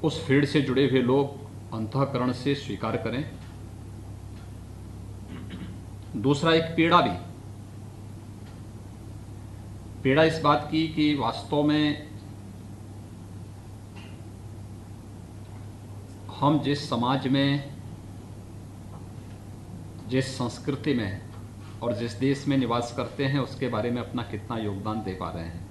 उस फील्ड से जुड़े हुए लोग अंतःकरण से स्वीकार करें। दूसरा एक पीड़ा इस बात की कि वास्तव में हम जिस समाज में, जिस संस्कृति में और जिस देश में निवास करते हैं उसके बारे में अपना कितना योगदान दे पा रहे हैं,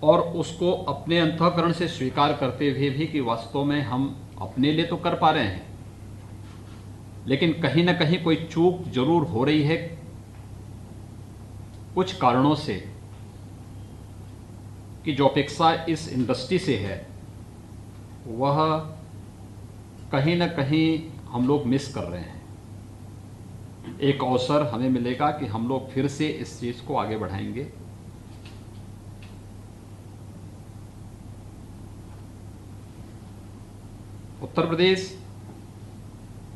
और उसको अपने अंतःकरण से स्वीकार करते हुए भी कि वास्तव में हम अपने लिए तो कर पा रहे हैं, लेकिन कहीं ना कहीं कोई चूक जरूर हो रही है कुछ कारणों से, कि जो अपेक्षा इस इंडस्ट्री से है वह कहीं ना कहीं हम लोग मिस कर रहे हैं। एक अवसर हमें मिलेगा कि हम लोग फिर से इस चीज को आगे बढ़ाएंगे। उत्तर प्रदेश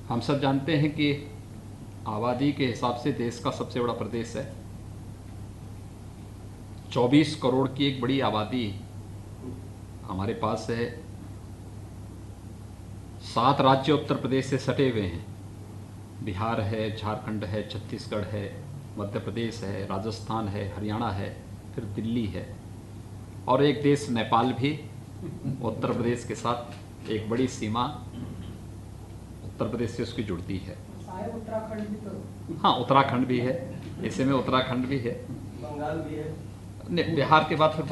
हम सब जानते हैं कि आबादी के हिसाब से देश का सबसे बड़ा प्रदेश है। 24 करोड़ की एक बड़ी आबादी हमारे पास है। 7 राज्य उत्तर प्रदेश से सटे हुए हैं। बिहार है, झारखंड है, छत्तीसगढ़ है, मध्य प्रदेश है, राजस्थान है, हरियाणा है, फिर दिल्ली है, और एक देश नेपाल भी उत्तर प्रदेश के साथ एक बड़ी सीमा उत्तर प्रदेश से उसकी जुड़ती है। उत्तराखंड भी तो, हाँ, उत्तराखंड भी है, इसी में उत्तराखंड भी है, बंगाल भी है। नहीं, बिहार के बाद फिर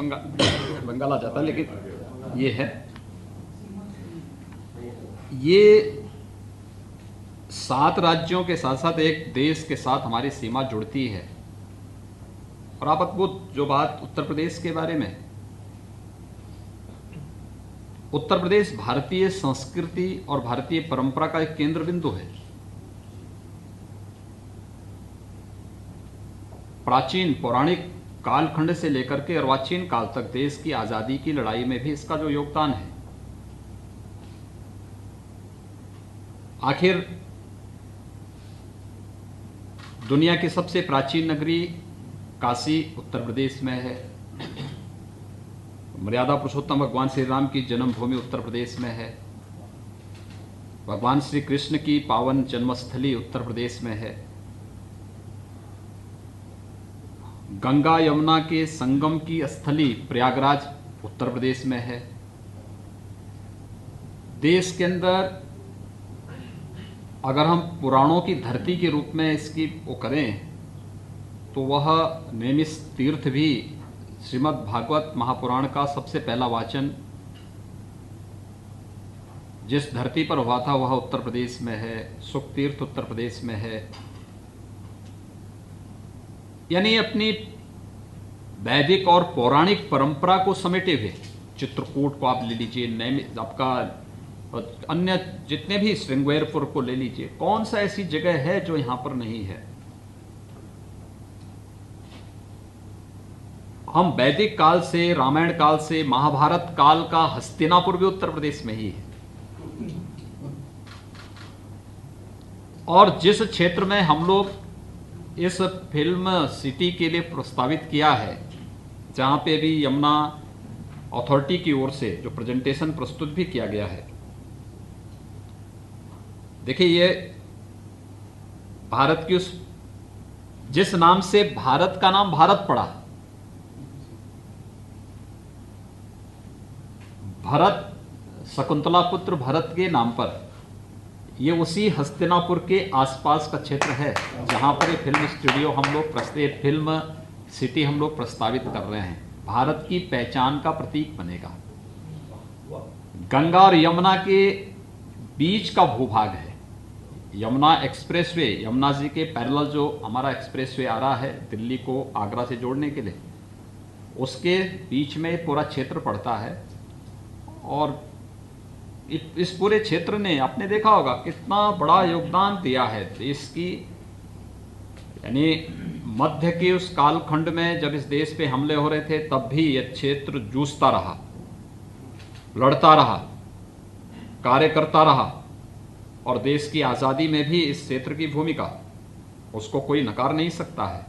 बंगाल आ जाता है, लेकिन ये है, ये 7 राज्यों के साथ साथ एक देश के साथ हमारी सीमा जुड़ती है। और आप अद्भुत जो बात उत्तर प्रदेश के बारे में, उत्तर प्रदेश भारतीय संस्कृति और भारतीय परंपरा का एक केंद्र बिंदु है। प्राचीन पौराणिक कालखंड से लेकर के अर्वाचीन काल तक देश की आजादी की लड़ाई में भी इसका जो योगदान है, आखिर दुनिया की सबसे प्राचीन नगरी काशी उत्तर प्रदेश में है। मर्यादा पुरुषोत्तम भगवान श्री राम की जन्मभूमि उत्तर प्रदेश में है। भगवान श्री कृष्ण की पावन जन्मस्थली उत्तर प्रदेश में है। गंगा यमुना के संगम की स्थली प्रयागराज उत्तर प्रदेश में है। देश के अंदर अगर हम पुराणों की धरती के रूप में इसकी वो करें तो वह नैमिष तीर्थ भी श्रीमद् भागवत महापुराण का सबसे पहला वाचन जिस धरती पर हुआ था वह उत्तर प्रदेश में है। सुख तीर्थ उत्तर प्रदेश में है। यानी अपनी वैदिक और पौराणिक परंपरा को समेटे हुए चित्रकूट को आप ले लीजिए, नैमिष आपका अन्य जितने भी श्रृंगेरपुर को ले लीजिए, कौन सा ऐसी जगह है जो यहां पर नहीं है। हम वैदिक काल से, रामायण काल से, महाभारत काल का हस्तिनापुर भी उत्तर प्रदेश में ही है। और जिस क्षेत्र में हम लोग इस फिल्म सिटी के लिए प्रस्तावित किया है, जहां पे भी यमुना अथॉरिटी की ओर से जो प्रेजेंटेशन प्रस्तुत भी किया गया है, देखिए ये भारत की उस जिस नाम से भारत का नाम भारत पड़ा, भरत, शकुंतला पुत्र भरत के नाम पर, ये उसी हस्तिनापुर के आसपास का क्षेत्र है जहां पर ये फिल्म स्टूडियो हम लोग फिल्म सिटी हम लोग प्रस्तावित कर रहे हैं। भारत की पहचान का प्रतीक बनेगा। गंगा और यमुना के बीच का भूभाग है। यमुना एक्सप्रेसवे, यमुना जी के पैरेलल जो हमारा एक्सप्रेसवे आ रहा है दिल्ली को आगरा से जोड़ने के लिए, उसके बीच में पूरा क्षेत्र पड़ता है। और इस पूरे क्षेत्र ने आपने देखा होगा कितना बड़ा योगदान दिया है देश की, यानी मध्य के उस कालखंड में जब इस देश पे हमले हो रहे थे तब भी यह क्षेत्र जूझता रहा, लड़ता रहा, कार्य करता रहा। और देश की आज़ादी में भी इस क्षेत्र की भूमिका, उसको कोई नकार नहीं सकता है।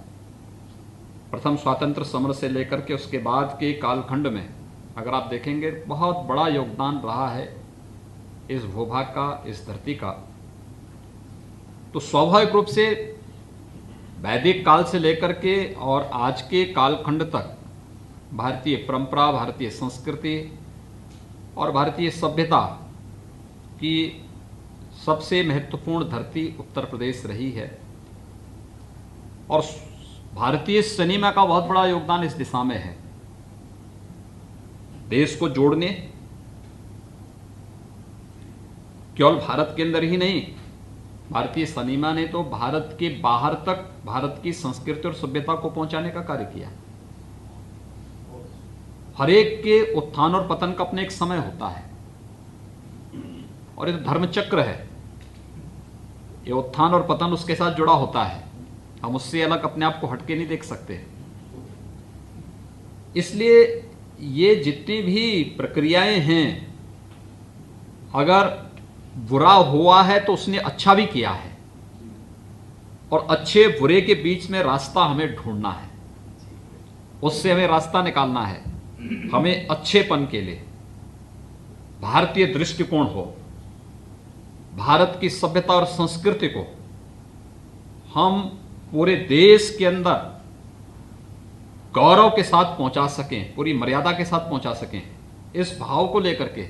प्रथम स्वातंत्र समर से लेकर के उसके बाद के कालखंड में अगर आप देखेंगे बहुत बड़ा योगदान रहा है इस भूभाग का, इस धरती का। तो स्वाभाविक रूप से वैदिक काल से लेकर के और आज के कालखंड तक भारतीय परंपरा, भारतीय संस्कृति और भारतीय सभ्यता की सबसे महत्वपूर्ण धरती उत्तर प्रदेश रही है। और भारतीय सिनेमा का बहुत बड़ा योगदान इस दिशा में है, देश को जोड़ने, केवल भारत के अंदर ही नहीं, भारतीय सिनेमा ने तो भारत के बाहर तक भारत की संस्कृति और सभ्यता को पहुंचाने का कार्य किया। हर एक के उत्थान और पतन का अपने एक समय होता है, और ये धर्म चक्र है, ये उत्थान और पतन उसके साथ जुड़ा होता है। हम उससे अलग अपने आप को हटके नहीं देख सकते। इसलिए ये जितनी भी प्रक्रियाएं हैं, अगर बुरा हुआ है तो उसने अच्छा भी किया है, और अच्छे बुरे के बीच में रास्ता हमें ढूंढना है, उससे हमें रास्ता निकालना है। हमें अच्छेपन के लिए भारतीय दृष्टिकोण हो, भारत की सभ्यता और संस्कृति को हम पूरे देश के अंदर गौरव के साथ पहुंचा सकें, पूरी मर्यादा के साथ पहुंचा सकें, इस भाव को लेकर के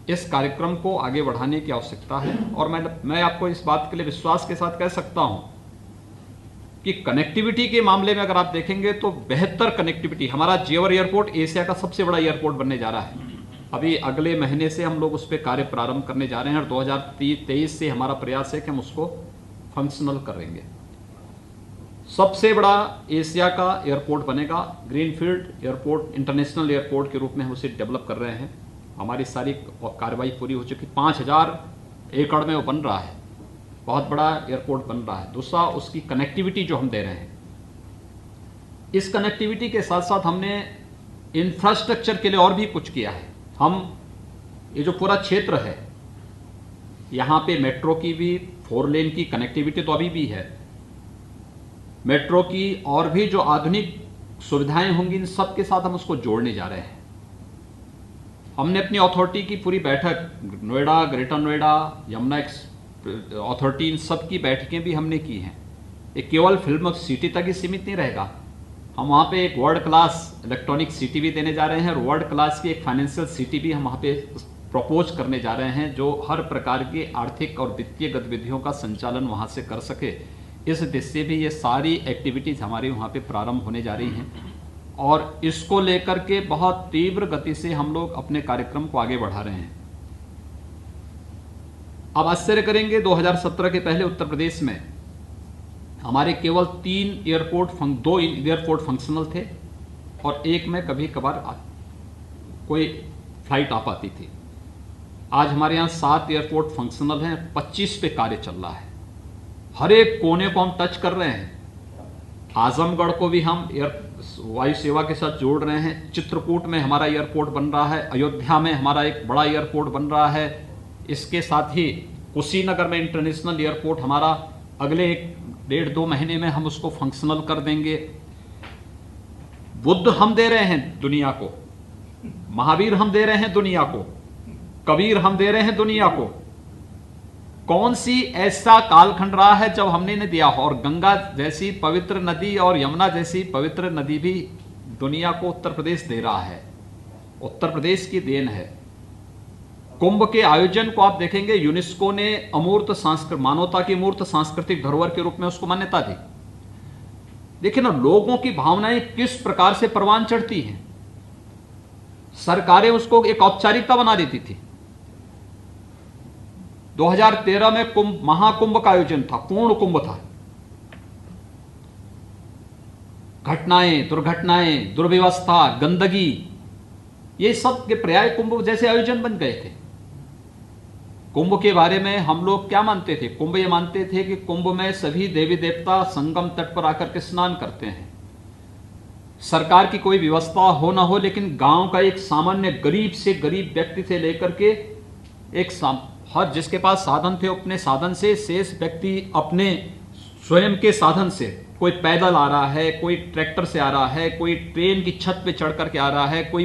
इस कार्यक्रम को आगे बढ़ाने की आवश्यकता है। और मैं आपको इस बात के लिए विश्वास के साथ कह सकता हूं कि कनेक्टिविटी के मामले में अगर आप देखेंगे तो बेहतर कनेक्टिविटी, हमारा जेवर एयरपोर्ट एशिया का सबसे बड़ा एयरपोर्ट बनने जा रहा है। अभी अगले महीने से हम लोग उस पर कार्य प्रारंभ करने जा रहे हैं, और 2023 से हमारा प्रयास है कि हम उसको फंक्शनल करेंगे। सबसे बड़ा एशिया का एयरपोर्ट बनेगा, ग्रीनफील्ड एयरपोर्ट, इंटरनेशनल एयरपोर्ट के रूप में हम उसे डेवलप कर रहे हैं। हमारी सारी कार्रवाई पूरी हो चुकी, 5000 एकड़ में वो बन रहा है, बहुत बड़ा एयरपोर्ट बन रहा है। दूसरा, उसकी कनेक्टिविटी जो हम दे रहे हैं, इस कनेक्टिविटी के साथ साथ हमने इंफ्रास्ट्रक्चर के लिए और भी कुछ किया है। हम ये जो पूरा क्षेत्र है, यहाँ पे मेट्रो की भी 4 लेन की कनेक्टिविटी तो अभी भी है, मेट्रो की और भी जो आधुनिक सुविधाएं होंगी, इन सब के साथ हम उसको जोड़ने जा रहे हैं। हमने अपनी अथॉरिटी की पूरी बैठक, नोएडा, ग्रेटर नोएडा, यमुना अथॉरिटी, इन सब की बैठकें भी हमने की हैं। ये केवल फिल्म सिटी तक ही सीमित नहीं रहेगा, हम वहाँ पे एक वर्ल्ड क्लास इलेक्ट्रॉनिक सिटी भी देने जा रहे हैं, और वर्ल्ड क्लास की एक फाइनेंशियल सिटी भी हम वहाँ पे प्रपोज करने जा रहे हैं, जो हर प्रकार की आर्थिक और वित्तीय गतिविधियों का संचालन वहाँ से कर सके। इस दिशा से भी ये सारी एक्टिविटीज़ हमारी वहाँ पे प्रारंभ होने जा रही हैं, और इसको लेकर के बहुत तीव्र गति से हम लोग अपने कार्यक्रम को आगे बढ़ा रहे हैं। अब आश्चर्य करेंगे, 2017 के पहले उत्तर प्रदेश में हमारे केवल 2 एयरपोर्ट फंक्शनल थे, और एक में कभी कभार कोई फ्लाइट आ पाती थी। आज हमारे यहाँ 7 एयरपोर्ट फंक्शनल हैं, 25 पे कार्य चल रहा है। हर एक कोने को हम टच कर रहे हैं। आजमगढ़ को भी हम वायु सेवा के साथ जोड़ रहे हैं। चित्रकूट में हमारा एयरपोर्ट बन रहा है, अयोध्या में हमारा एक बड़ा एयरपोर्ट बन रहा है। इसके साथ ही कुशीनगर में इंटरनेशनल एयरपोर्ट हमारा अगले 1.5-2 महीने में हम उसको फंक्शनल कर देंगे। बुद्ध हम दे रहे हैं दुनिया को, महावीर हम दे रहे हैं दुनिया को, कबीर हम दे रहे हैं दुनिया को। कौन सी ऐसा कालखंड रहा है जब हमने नहीं दिया हो? और गंगा जैसी पवित्र नदी और यमुना जैसी पवित्र नदी भी दुनिया को उत्तर प्रदेश दे रहा है, उत्तर प्रदेश की देन है। कुंभ के आयोजन को आप देखेंगे, यूनेस्को ने अमूर्त मानवता की मूर्त सांस्कृतिक धरोहर के रूप में उसको मान्यता दी। देखिए ना, लोगों की भावनाएं किस प्रकार से परवान चढ़ती हैं। सरकारें उसको एक औपचारिकता बना देती थी। 2013 में महाकुंभ का आयोजन था, पूर्ण कुंभ था। घटनाएं, दुर्घटनाएं, दुर्व्यवस्था, गंदगी, ये सब के पर्याय कुंभ जैसे आयोजन बन गए थे। कुंभ के बारे में हम लोग क्या मानते थे? कुंभ ये मानते थे कि कुंभ में सभी देवी देवता संगम तट पर आकर के स्नान करते हैं। सरकार की कोई व्यवस्था हो ना हो, लेकिन गांव का एक सामान्य गरीब से गरीब व्यक्ति से लेकर के हर जिसके पास साधन थे, अपने साधन से, शेष व्यक्ति अपने स्वयं के साधन से, कोई पैदल आ रहा है, कोई ट्रैक्टर से आ रहा है, कोई ट्रेन की छत पे चढ़ करके आ रहा है, कोई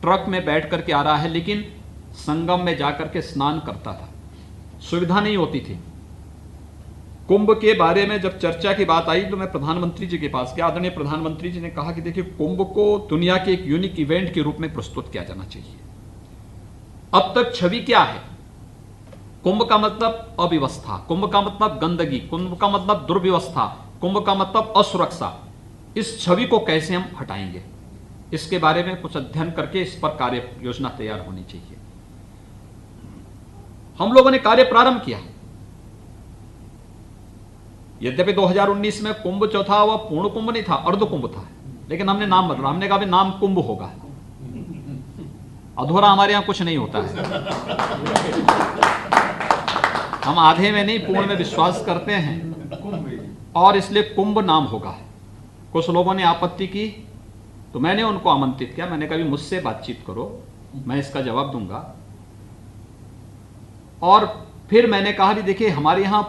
ट्रक में बैठ करके आ रहा है, लेकिन संगम में जाकर के स्नान करता था। सुविधा नहीं होती थी। कुंभ के बारे में जब चर्चा की बात आई तो मैं प्रधानमंत्री जी के पास गया। आदरणीय प्रधानमंत्री जी ने कहा कि देखिए, कुंभ को दुनिया के एक यूनिक इवेंट के रूप में प्रस्तुत किया जाना चाहिए। अब तक छवि क्या है? कुंभ का मतलब अव्यवस्था, कुंभ का मतलब गंदगी, कुंभ का मतलब दुर्व्यवस्था, कुंभ का मतलब असुरक्षा। इस छवि को कैसे हम हटाएंगे, इसके बारे में कुछ अध्ययन करके इस पर कार्य योजना तैयार होनी चाहिए। हम लोगों ने कार्य प्रारंभ किया। यद्यपि 2019 में कुंभ जो था वह पूर्ण कुंभ नहीं था, अर्ध कुंभ था, लेकिन हमने नाम बदला। हमने कहा भी नाम कुंभ होगा। अधूरा हमारे यहां कुछ नहीं होता है। हम आधे में नहीं, पूर्ण में विश्वास करते हैं, और इसलिए कुंभ नाम होगा। कुछ लोगों ने आपत्ति की तो मैंने उनको आमंत्रित किया। मैंने कहा मुझसे बातचीत करो, मैं इसका जवाब दूंगा। और फिर मैंने कहा भी देखिए, हमारे यहां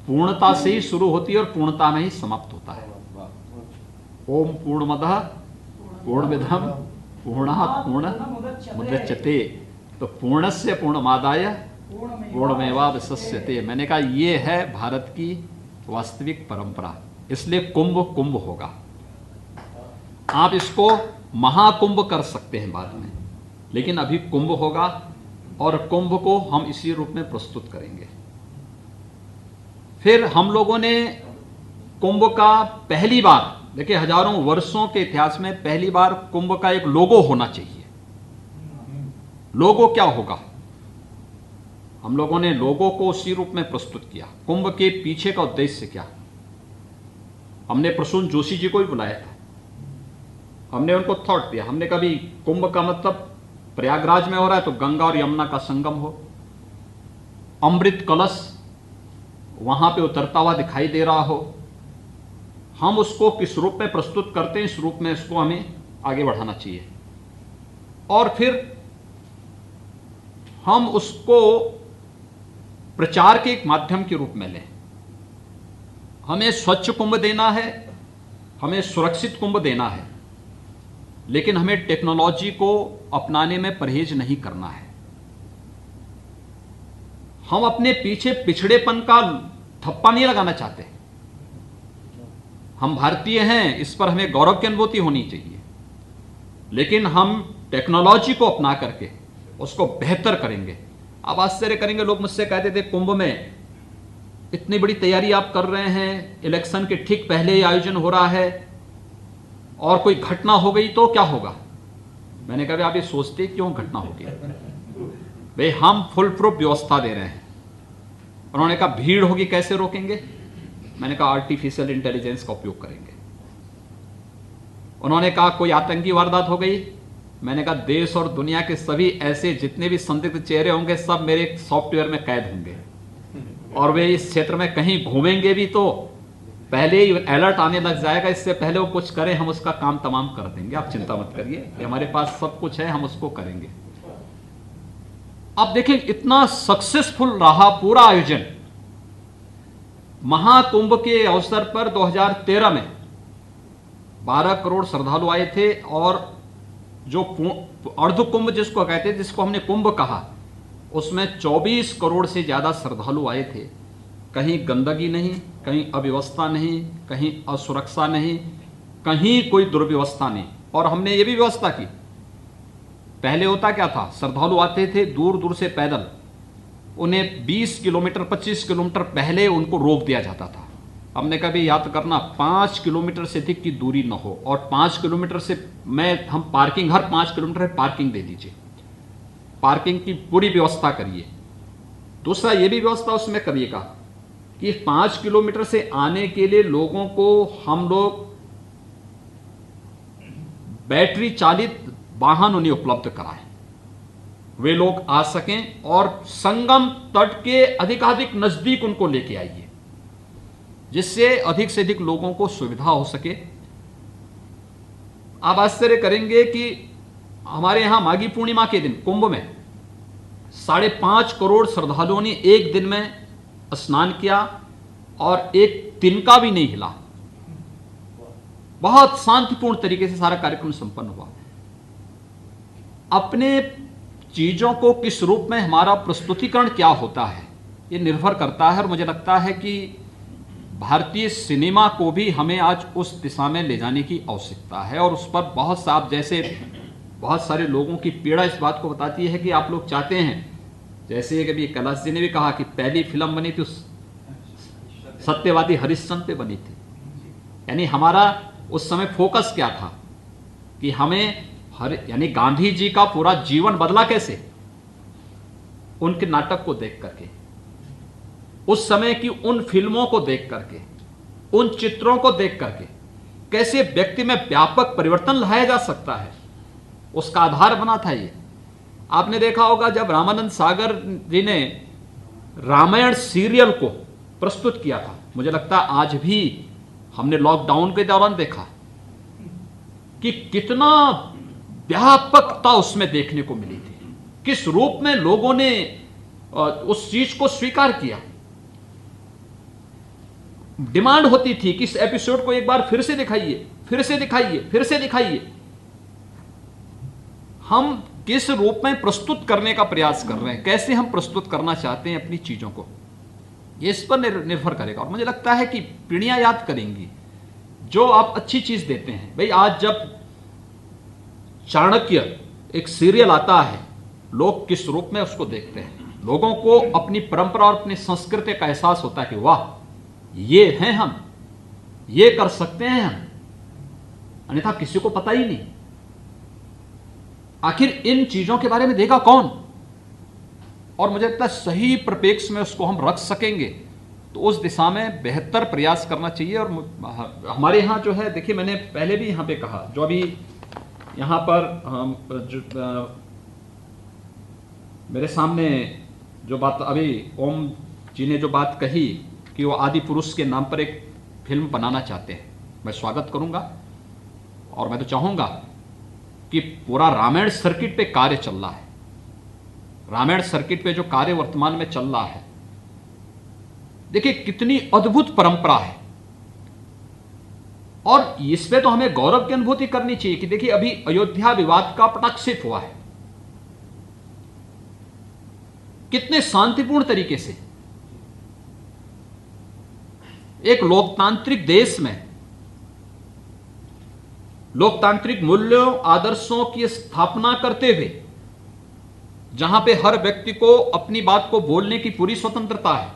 पूर्णता से ही शुरू होती है और पूर्णता में ही समाप्त होता है। ओम पूर्णमदः पूर्णमिदं पूर्णात् पूर्णमुदच्यते, तो पूर्णस्य पूर्णमादाय पूर्णमेवावशिष्यते। मैंने कहा ये है भारत की वास्तविक परंपरा, इसलिए कुंभ कुंभ होगा। आप इसको महाकुंभ कर सकते हैं बाद में, लेकिन अभी कुंभ होगा, और कुंभ को हम इसी रूप में प्रस्तुत करेंगे। फिर हम लोगों ने कुंभ का पहली बार, देखिए हजारों वर्षों के इतिहास में पहली बार कुंभ का एक लोगो होना चाहिए। लोगो क्या होगा? हम लोगों ने लोगो को उसी रूप में प्रस्तुत किया। कुंभ के पीछे का उद्देश्य क्या? हमने प्रसून जोशी जी को भी बुलाया था। हमने उनको थॉट दिया। हमने कभी कुंभ का मतलब प्रयागराज में हो रहा है तो गंगा और यमुना का संगम हो, अमृत कलश वहां पे उतरता हुआ दिखाई दे रहा हो। हम उसको किस रूप में प्रस्तुत करते हैं, इस रूप में इसको हमें आगे बढ़ाना चाहिए। और फिर हम उसको प्रचार के एक माध्यम के रूप में लें। हमें स्वच्छ कुंभ देना है, हमें सुरक्षित कुंभ देना है, लेकिन हमें टेक्नोलॉजी को अपनाने में परहेज नहीं करना है। हम अपने पीछे पिछड़ेपन का थप्पा नहीं लगाना चाहते। हम भारतीय हैं, इस पर हमें गौरव की अनुभूति होनी चाहिए, लेकिन हम टेक्नोलॉजी को अपना करके उसको बेहतर करेंगे। आप आश्चर्य करेंगे, लोग मुझसे कहते थे कुंभ में इतनी बड़ी तैयारी आप कर रहे हैं, इलेक्शन के ठीक पहले ही आयोजन हो रहा है, और कोई घटना हो गई तो क्या होगा? मैंने कहा आप ये सोचते क्यों घटना होगी? भाई हम फुल प्रूफ व्यवस्था दे रहे हैं। उन्होंने कहा भीड़ होगी कैसे रोकेंगे? मैंने कहा आर्टिफिशियल इंटेलिजेंस का उपयोग करेंगे। उन्होंने कहा कोई आतंकी वारदात हो गई, मैंने कहा देश और दुनिया के सभी ऐसे जितने भी संदिग्ध चेहरे होंगे सब मेरे सॉफ्टवेयर में कैद होंगे, और वे इस क्षेत्र में कहीं घूमेंगे भी तो पहले ही अलर्ट आने लग जाएगा। इससे पहले वो कुछ करें, हम उसका काम तमाम कर देंगे। आप चिंता मत करिए, हमारे पास सब कुछ है, हम उसको करेंगे। अब देखिए इतना सक्सेसफुल रहा पूरा आयोजन। महाकुंभ के अवसर पर 2013 में 12 करोड़ श्रद्धालु आए थे, और जो अर्ध कुंभ जिसको कहते थे, जिसको हमने कुंभ कहा, उसमें 24 करोड़ से ज्यादा श्रद्धालु आए थे। कहीं गंदगी नहीं, कहीं अव्यवस्था नहीं, कहीं असुरक्षा नहीं, कहीं कोई दुर्व्यवस्था नहीं। और हमने ये भी व्यवस्था की, पहले होता क्या था, श्रद्धालु आते थे दूर दूर से पैदल, उन्हें 20 किलोमीटर 25 किलोमीटर पहले उनको रोक दिया जाता था। हमने कभी याद करना 5 किलोमीटर से अधिक की दूरी न हो, और 5 किलोमीटर से हम पार्किंग, हर 5 किलोमीटर में पार्किंग दे दीजिए, पार्किंग की पूरी व्यवस्था करिए। दूसरा ये भी व्यवस्था उसमें करिएगा कि 5 किलोमीटर से आने के लिए लोगों को हम लोग बैटरी चालित वाहन उन्हें उपलब्ध कराएं, वे लोग आ सकें, और संगम तट के अधिकाधिक नजदीक उनको लेके आइए, जिससे अधिक से अधिक लोगों को सुविधा हो सके। आप आश्चर्य करेंगे कि हमारे यहां माघी पूर्णिमा के दिन कुंभ में 5.5 करोड़ श्रद्धालुओं ने एक दिन में स्नान किया, और एक तिनका भी नहीं हिला। बहुत शांतिपूर्ण तरीके से सारा कार्यक्रम संपन्न हुआ। अपने चीज़ों को किस रूप में हमारा प्रस्तुतिकरण क्या होता है ये निर्भर करता है। और मुझे लगता है कि भारतीय सिनेमा को भी हमें आज उस दिशा में ले जाने की आवश्यकता है। और उस पर बहुत साफ, जैसे बहुत सारे लोगों की पीड़ा इस बात को बताती है कि आप लोग चाहते हैं, जैसे कभी कैलाश जी ने भी कहा कि पहली फिल्म बनी थी सत्यवादी हरिश्चंद्र पे बनी थी। यानी हमारा उस समय फोकस क्या था कि हमें यानी गांधी जी का पूरा जीवन बदला कैसे, उनके नाटक को देख करके, उस समय की उन फिल्मों को देख करके, उन चित्रों को देख करके कैसे व्यक्ति में व्यापक परिवर्तन लाया जा सकता है, उसका आधार बना था ये। आपने देखा होगा जब रामानंद सागर जी ने रामायण सीरियल को प्रस्तुत किया था, मुझे लगता है आज भी हमने लॉकडाउन के दौरान देखा कि कितना व्यापकता उसमें देखने को मिली थी, किस रूप में लोगों ने उस चीज को स्वीकार किया। डिमांड होती थी कि इस एपिसोड को एक बार फिर से दिखाइए, फिर से दिखाइए, फिर से दिखाइए। हम किस रूप में प्रस्तुत करने का प्रयास कर रहे हैं, कैसे हम प्रस्तुत करना चाहते हैं अपनी चीजों को, ये इस पर निर्भर करेगा। और मुझे लगता है कि पीढ़ियां याद करेंगी जो आप अच्छी चीज देते हैं। भाई आज जब चाणक्य एक सीरियल आता है, लोग किस रूप में उसको देखते हैं, लोगों को अपनी परंपरा और अपनी संस्कृति का एहसास होता है कि वाह ये हैं हम, ये कर सकते हैं हम, अन्यथा किसी को पता ही नहीं। आखिर इन चीजों के बारे में देगा कौन? और मुझे लगता है सही परिप्रेक्ष्य में उसको हम रख सकेंगे तो उस दिशा में बेहतर प्रयास करना चाहिए। और हमारे यहाँ जो है, देखिए मैंने पहले भी यहाँ पे कहा, जो अभी यहाँ पर मेरे सामने जो बात अभी ओम जी ने जो बात कही कि वो आदि पुरुष के नाम पर एक फिल्म बनाना चाहते हैं, मैं स्वागत करूंगा। और मैं तो चाहूंगा कि पूरा रामायण सर्किट पे कार्य चल रहा है, रामायण सर्किट पे जो कार्य वर्तमान में चल रहा है, देखिए कितनी अद्भुत परंपरा है। और इसमें तो हमें गौरव की अनुभूति करनी चाहिए कि देखिए अभी अयोध्या विवाद का पटाक्षेप हुआ है, कितने शांतिपूर्ण तरीके से एक लोकतांत्रिक देश में लोकतांत्रिक मूल्यों आदर्शों की स्थापना करते हुए, जहां पे हर व्यक्ति को अपनी बात को बोलने की पूरी स्वतंत्रता है,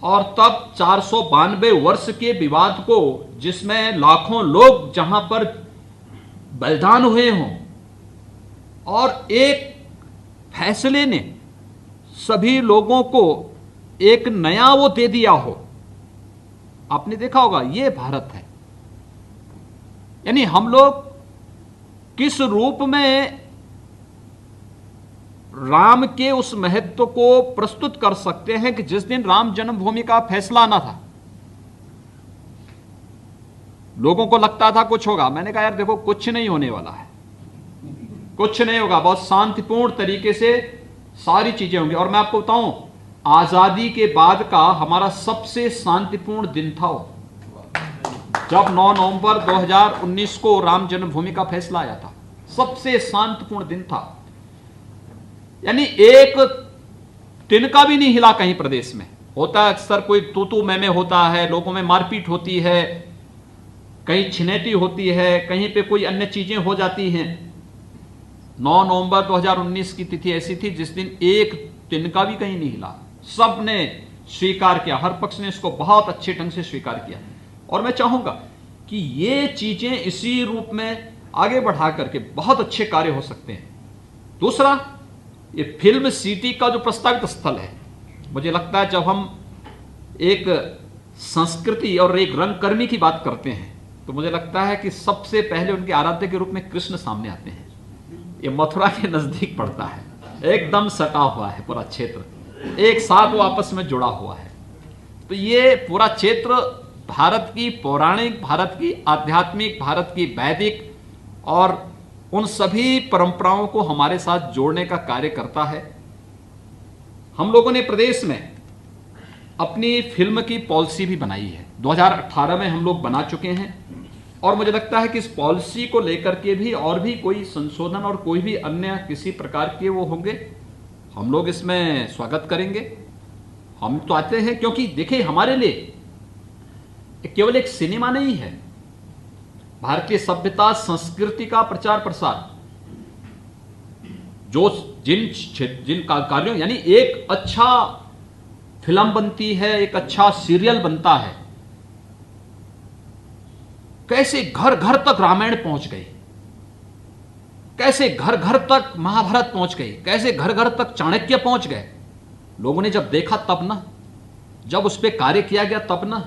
और तब 492 वर्ष के विवाद को, जिसमें लाखों लोग जहां पर बलिदान हुए हों, और एक फैसले ने सभी लोगों को एक नया वो दे दिया हो, आपने देखा होगा ये भारत है। यानी हम लोग किस रूप में राम के उस महत्व को प्रस्तुत कर सकते हैं कि जिस दिन राम जन्मभूमि का फैसला आना था, लोगों को लगता था कुछ होगा। मैंने कहा यार देखो कुछ नहीं होने वाला है, कुछ नहीं होगा, बहुत शांतिपूर्ण तरीके से सारी चीजें होंगी। और मैं आपको बताऊं, आजादी के बाद का हमारा सबसे शांतिपूर्ण दिन था वो, जब 9 नवंबर 2019 को राम जन्मभूमि का फैसला आया था, सबसे शांतिपूर्ण दिन था। यानी एक तिनका भी नहीं हिला कहीं प्रदेश में। होता है अक्सर कोई तू मैं होता है, लोगों में मारपीट होती है, कहीं छिनेटी होती है, कहीं पे कोई अन्य चीजें हो जाती हैं। 9 नवंबर 2019 की तिथि ऐसी थी जिस दिन एक तिनका भी कहीं नहीं हिला, सबने स्वीकार किया, हर पक्ष ने इसको बहुत अच्छे ढंग से स्वीकार किया। और मैं चाहूंगा कि ये चीजें इसी रूप में आगे बढ़ा करके बहुत अच्छे कार्य हो सकते हैं। दूसरा, ये फिल्म सिटी का जो प्रस्तावित स्थल है, मुझे लगता है जब हम एक संस्कृति और एक रंगकर्मी की बात करते हैं तो मुझे लगता है कि सबसे पहले उनके आराध्य के रूप में कृष्ण सामने आते हैं। ये मथुरा के नजदीक पड़ता है, एकदम सटा हुआ है पूरा क्षेत्र, एक साथ वो आपस में जुड़ा हुआ है। तो ये पूरा क्षेत्र भारत की पौराणिक, भारत की आध्यात्मिक, भारत की वैदिक और उन सभी परंपराओं को हमारे साथ जोड़ने का कार्य करता है। हम लोगों ने प्रदेश में अपनी फिल्म की पॉलिसी भी बनाई है, 2018 में हम लोग बना चुके हैं। और मुझे लगता है कि इस पॉलिसी को लेकर के भी और भी कोई संशोधन और कोई भी अन्य किसी प्रकार के वो होंगे, हम लोग इसमें स्वागत करेंगे। हम तो आते हैं क्योंकि देखिए हमारे लिए केवल एक सिनेमा नहीं है, भारतीय सभ्यता संस्कृति का प्रचार प्रसार, जो जिन कार्यों, यानी एक अच्छा फिल्म बनती है, एक अच्छा सीरियल बनता है, कैसे घर घर तक रामायण पहुंच गई, कैसे घर घर तक महाभारत पहुंच गई, कैसे घर घर तक चाणक्य पहुंच गए। लोगों ने जब देखा तब ना, जब उस पर कार्य किया गया तब ना,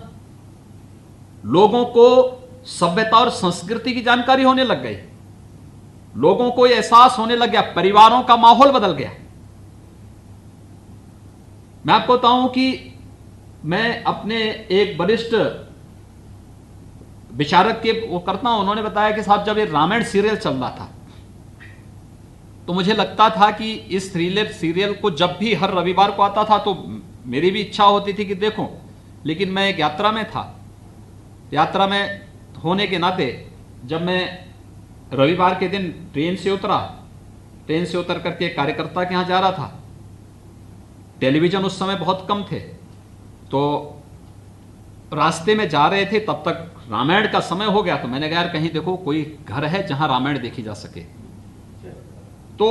लोगों को सभ्यता और संस्कृति की जानकारी होने लग गई, लोगों को यह एहसास होने लग गया, परिवारों का माहौल बदल गया। मैं आपको बताऊं कि मैं अपने एक वरिष्ठ विचारक के वो करता हूं, उन्होंने बताया कि साहब जब ये रामायण सीरियल चल रहा था तो मुझे लगता था कि इस थ्रिलर सीरियल को जब भी हर रविवार को आता था तो मेरी भी इच्छा होती थी कि देखूं, लेकिन मैं एक यात्रा में था। यात्रा में होने के नाते जब मैं रविवार के दिन ट्रेन से उतर करके कार्यकर्ता के यहां जा रहा था, टेलीविजन उस समय बहुत कम थे, तो रास्ते में जा रहे थे तब तक रामायण का समय हो गया। तो मैंने कहा यार कहीं देखो कोई घर है जहां रामायण देखी जा सके। तो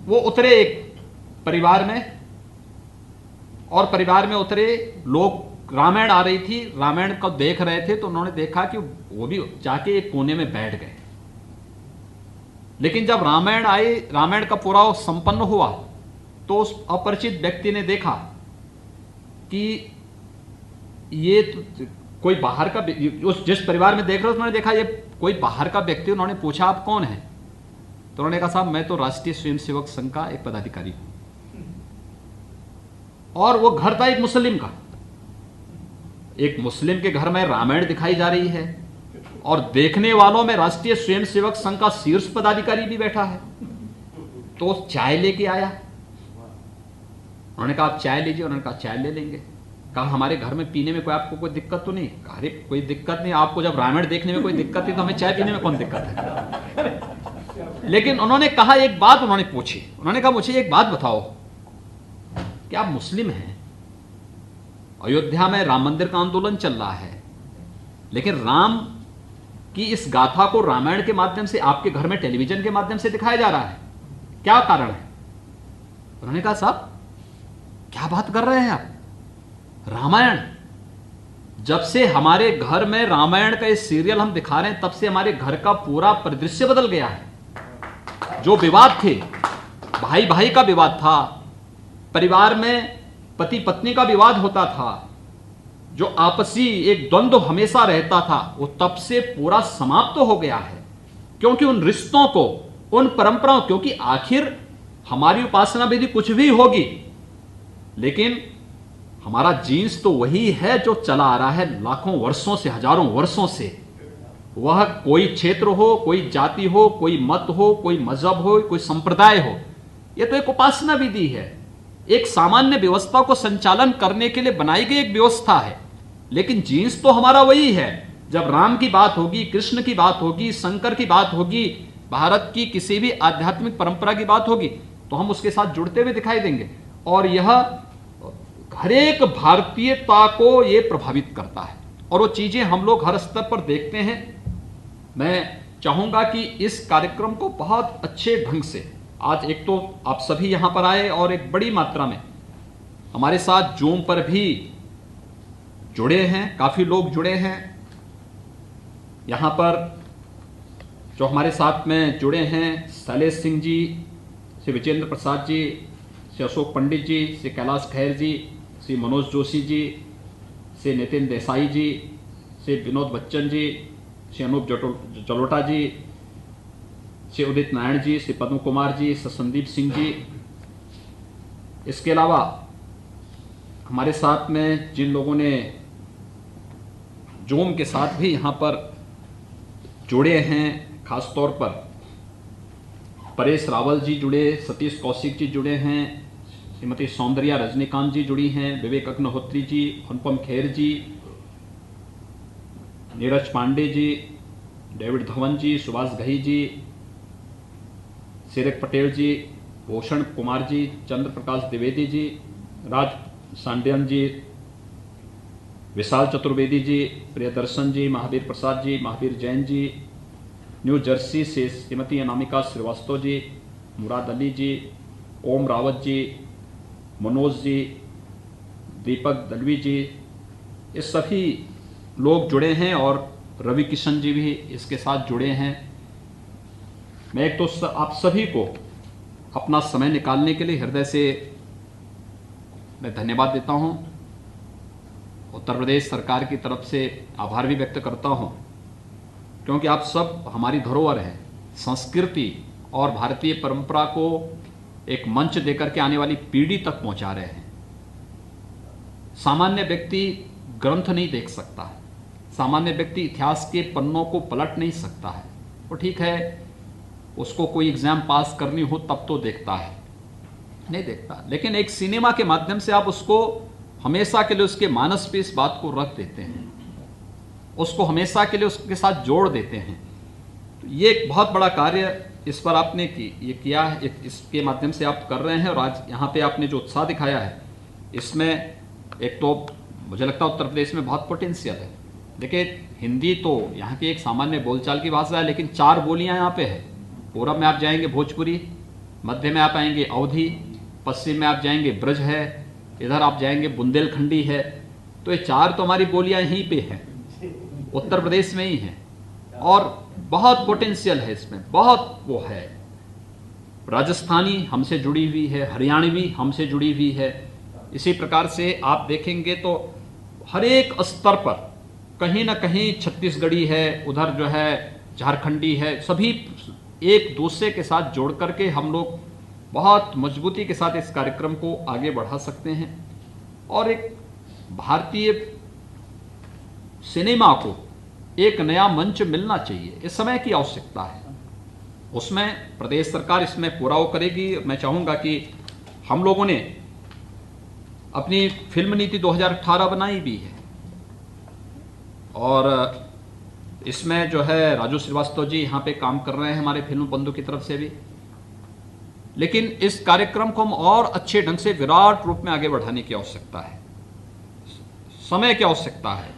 वो उतरे एक परिवार में, और परिवार में उतरे लोग, रामायण आ रही थी, रामायण को देख रहे थे, तो उन्होंने देखा कि वो भी जाके एक कोने में बैठ गए। लेकिन जब रामायण आई, रामायण का पूरा संपन्न हुआ, तो उस अपरिचित व्यक्ति ने देखा कि ये तो कोई बाहर का, उस जिस परिवार में देख रहे थे उन्होंने देखा ये कोई बाहर का व्यक्ति। उन्होंने पूछा आप कौन है? तो उन्होंने कहा साहब मैं तो राष्ट्रीय स्वयंसेवक संघ का एक पदाधिकारी हूं। और वो घर था एक मुस्लिम का, एक मुस्लिम के घर में रामायण दिखाई जा रही है और देखने वालों में राष्ट्रीय स्वयंसेवक संघ का शीर्ष पदाधिकारी भी बैठा है। तो चाय लेके आया, उन्होंने कहा आप चाय लीजिए। उन्होंने कहा चाय ले लेंगे। कहा हमारे घर में पीने में कोई आपको कोई दिक्कत तो नहीं? अरे कोई दिक्कत नहीं, आपको जब रामायण देखने में कोई दिक्कत थी तो हमें चाय पीने में कौन दिक्कत है? लेकिन उन्होंने कहा, एक बात उन्होंने पूछी, उन्होंने कहा मुझे एक बात बताओ, क्या आप मुस्लिम हैं? अयोध्या में राम मंदिर का आंदोलन चल रहा है, लेकिन राम की इस गाथा को रामायण के माध्यम से आपके घर में टेलीविजन के माध्यम से दिखाया जा रहा है, क्या कारण है? उन्होंने कहा साहब क्या बात कर रहे हैं आप? रामायण, जब से हमारे घर में रामायण का ये सीरियल हम दिखा रहे हैं तब से हमारे घर का पूरा परिदृश्य बदल गया है। जो विवाद थे, भाई भाई का विवाद था, परिवार में पति पत्नी का विवाद होता था, जो आपसी एक द्वंद्व हमेशा रहता था, वो तब से पूरा समाप्त हो गया है। क्योंकि उन रिश्तों को, उन परंपराओं, क्योंकि आखिर हमारी उपासना विधि कुछ भी होगी, लेकिन हमारा जीन्स तो वही है जो चला आ रहा है लाखों वर्षों से, हजारों वर्षों से। वह कोई क्षेत्र हो, कोई जाति हो, कोई मत हो, कोई मजहब हो, कोई संप्रदाय हो, यह तो एक उपासना विधि है, एक सामान्य व्यवस्था को संचालन करने के लिए बनाई गई एक व्यवस्था है। लेकिन जीन्स तो हमारा वही है। जब राम की बात होगी, कृष्ण की बात होगी, शंकर की बात होगी, भारत की किसी भी आध्यात्मिक परंपरा की बात होगी, तो हम उसके साथ जुड़ते हुए दिखाई देंगे। और यह हर एक भारतीयता को यह प्रभावित करता है, और वो चीजें हम लोग हर स्तर पर देखते हैं। मैं चाहूंगा कि इस कार्यक्रम को बहुत अच्छे ढंग से, आज एक तो आप सभी यहां पर आए और एक बड़ी मात्रा में हमारे साथ जूम पर भी जुड़े हैं, काफी लोग जुड़े हैं। यहां पर जो हमारे साथ में जुड़े हैं, शैलेश सिंह जी, श्री विजेंद्र प्रसाद जी, श्री अशोक पंडित जी, श्री कैलाश खैर जी, श्री मनोज जोशी जी, श्री नितिन देसाई जी, श्री विनोद बच्चन जी, श्री अनूप जलोटा जी, श्री उदित नारायण जी, श्री पद्म कुमार जी, श्री संदीप सिंह जी। इसके अलावा हमारे साथ में जिन लोगों ने जूम के साथ भी यहाँ पर जुड़े हैं, खासतौर पर परेश रावल जी जुड़े, सतीश कौशिक जी जुड़े हैं, श्रीमती सौंदर्या रजनीकांत जी जुड़ी हैं, विवेक अग्निहोत्री जी, अनुपम खेर जी, नीरज पांडे जी, डेविड धवन जी, सुभाष घई जी, सिरक पटेल जी, भूषण कुमार जी, चंद्र प्रकाश द्विवेदी जी, राज सांडियन जी, विशाल चतुर्वेदी जी, प्रियदर्शन जी, महावीर प्रसाद जी, महावीर जैन जी, न्यू जर्सी से श्रीमती अनामिका श्रीवास्तव जी, मुराद अली जी, ओम रावत जी, मनोज जी, दीपक दलवी जी, ये सभी लोग जुड़े हैं और रवि किशन जी भी इसके साथ जुड़े हैं। मैं एक तो आप सभी को अपना समय निकालने के लिए हृदय से मैं धन्यवाद देता हूं। उत्तर प्रदेश सरकार की तरफ से आभार भी व्यक्त करता हूं, क्योंकि आप सब हमारी धरोहर है, संस्कृति और भारतीय परंपरा को एक मंच देकर के आने वाली पीढ़ी तक पहुंचा रहे हैं। सामान्य व्यक्ति ग्रंथ नहीं देख सकता है, सामान्य व्यक्ति इतिहास के पन्नों को पलट नहीं सकता है। वो ठीक है, उसको कोई एग्जाम पास करनी हो तब तो देखता है, नहीं देखता, लेकिन एक सिनेमा के माध्यम से आप उसको हमेशा के लिए उसके मानस पे इस बात को रख देते हैं, उसको हमेशा के लिए उसके साथ जोड़ देते हैं। तो ये एक बहुत बड़ा कार्य इस पर आपने ये किया है, इसके माध्यम से आप कर रहे हैं। और आज यहाँ पे आपने जो उत्साह दिखाया है, इसमें एक तो मुझे लगता है उत्तर प्रदेश में बहुत पोटेंशियल है। देखिए, हिंदी तो यहाँ की एक सामान्य बोलचाल की भाषा है, लेकिन 4 बोलियाँ यहाँ पे है। पूरब में आप जाएंगे भोजपुरी, मध्य में आप आएंगे अवधी, पश्चिम में आप जाएंगे ब्रज है, इधर आप जाएंगे बुंदेलखंडी है। तो ये 4 तो हमारी बोलियाँ यहीं पे हैं, उत्तर प्रदेश में ही हैं, और बहुत पोटेंशियल है इसमें, बहुत वो है। राजस्थानी हमसे जुड़ी हुई है, हरियाणवी हमसे जुड़ी हुई है। इसी प्रकार से आप देखेंगे तो हर एक स्तर पर कहीं ना कहीं छत्तीसगढ़ी है, उधर जो है झारखंडी है, सभी एक दूसरे के साथ जोड़ करके हम लोग बहुत मजबूती के साथ इस कार्यक्रम को आगे बढ़ा सकते हैं। और एक भारतीय सिनेमा को एक नया मंच मिलना चाहिए, इस समय की आवश्यकता है। उसमें प्रदेश सरकार इसमें पूरा वो करेगी। मैं चाहूँगा कि हम लोगों ने अपनी फिल्म नीति 2018 बनाई भी है, और इसमें जो है राजू श्रीवास्तव जी यहाँ पे काम कर रहे हैं हमारे फिल्म बंधु की तरफ से भी। लेकिन इस कार्यक्रम को हम और अच्छे ढंग से विराट रूप में आगे बढ़ाने की आवश्यकता है, समय की आवश्यकता है।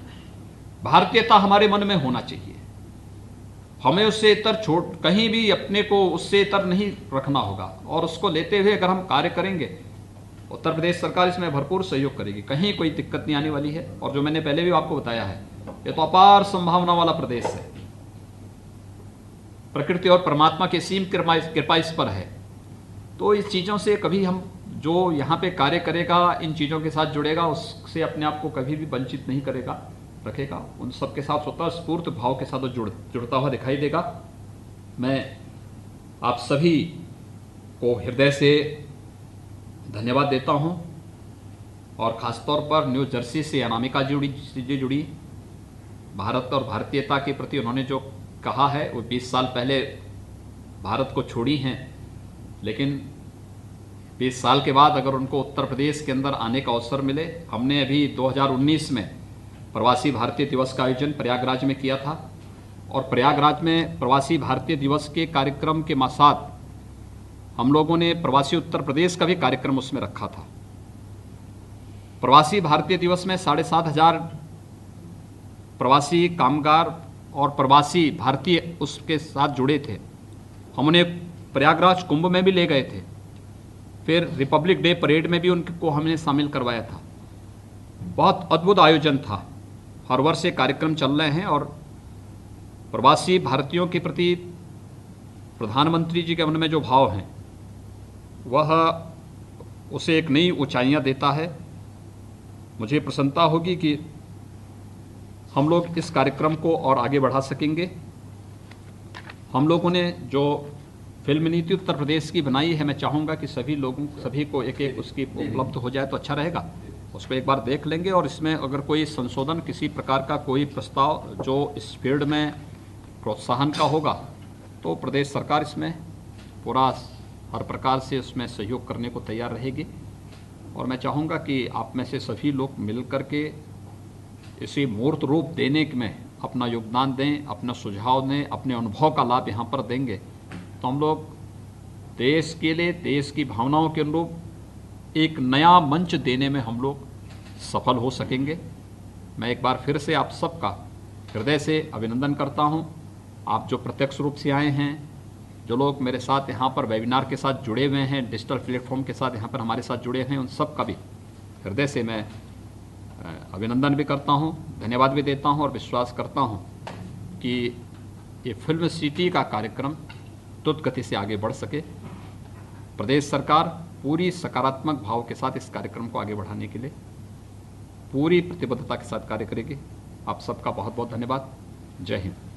भारतीयता हमारे मन में होना चाहिए, हमें उससे इतर कहीं भी अपने को उससे इतर नहीं रखना होगा। और उसको लेते हुए अगर हम कार्य करेंगे, उत्तर प्रदेश सरकार इसमें भरपूर सहयोग करेगी, कहीं कोई दिक्कत नहीं आने वाली है। और जो मैंने पहले भी आपको बताया है, ये तो अपार संभावना वाला प्रदेश है, प्रकृति और परमात्मा की सीम कृपा इस पर है। तो इस चीज़ों से कभी हम जो यहाँ पे कार्य करेगा, इन चीज़ों के साथ जुड़ेगा, उससे अपने आप को कभी भी वंचित नहीं करेगा, रखेगा, उन सबके साथ स्वतः स्फूर्त भाव के साथ जुड़ता हुआ दिखाई देगा। मैं आप सभी को हृदय से धन्यवाद देता हूं, और ख़ासतौर पर न्यू जर्सी से अनामिका जी जुड़ी, भारत और भारतीयता के प्रति उन्होंने जो कहा है, वो 20 साल पहले भारत को छोड़ी हैं, लेकिन 20 साल के बाद अगर उनको उत्तर प्रदेश के अंदर आने का अवसर मिले, हमने अभी 2019 में प्रवासी भारतीय दिवस का आयोजन प्रयागराज में किया था, और प्रयागराज में प्रवासी भारतीय दिवस के कार्यक्रम के साथ हम लोगों ने प्रवासी उत्तर प्रदेश का भी कार्यक्रम उसमें रखा था। प्रवासी भारतीय दिवस में 7,500 प्रवासी कामगार और प्रवासी भारतीय उसके साथ जुड़े थे। हमने प्रयागराज कुंभ में भी ले गए थे, फिर रिपब्लिक डे परेड में भी उनको हमने शामिल करवाया था। बहुत अद्भुत आयोजन था। हर वर्ष ये कार्यक्रम चल रहे हैं, और प्रवासी भारतीयों के प्रति प्रधानमंत्री जी के मन में जो भाव हैं, वह उसे एक नई ऊंचाइयां देता है। मुझे प्रसन्नता होगी कि हम लोग इस कार्यक्रम को और आगे बढ़ा सकेंगे। हम लोगों ने जो फिल्म नीति उत्तर प्रदेश की बनाई है, मैं चाहूँगा कि सभी को एक एक उसकी उपलब्ध हो जाए तो अच्छा रहेगा। उसको एक बार देख लेंगे, और इसमें अगर कोई संशोधन, किसी प्रकार का कोई प्रस्ताव जो इस फील्ड में प्रोत्साहन का होगा, तो प्रदेश सरकार इसमें पूरा हर प्रकार से उसमें सहयोग करने को तैयार रहेगी। और मैं चाहूँगा कि आप में से सभी लोग मिल कर के इसे मूर्त रूप देने में अपना योगदान दें, अपना सुझाव दें, अपने अनुभव का लाभ यहाँ पर देंगे, तो हम लोग देश के लिए, देश की भावनाओं के अनुरूप एक नया मंच देने में हम लोग सफल हो सकेंगे। मैं एक बार फिर से आप सबका हृदय से अभिनंदन करता हूँ। आप जो प्रत्यक्ष रूप से आए हैं, जो लोग मेरे साथ यहाँ पर वेबिनार के साथ जुड़े हुए हैं, डिजिटल प्लेटफॉर्म के साथ यहाँ पर हमारे साथ जुड़े हैं, उन सब का भी हृदय से मैं अभिनंदन भी करता हूँ, धन्यवाद भी देता हूँ और विश्वास करता हूँ कि ये फिल्म सिटी का कार्यक्रम द्रुत गति से आगे बढ़ सके। प्रदेश सरकार पूरी सकारात्मक भाव के साथ इस कार्यक्रम को आगे बढ़ाने के लिए पूरी प्रतिबद्धता के साथ कार्य करेगी। आप सबका बहुत बहुत धन्यवाद। जय हिंद।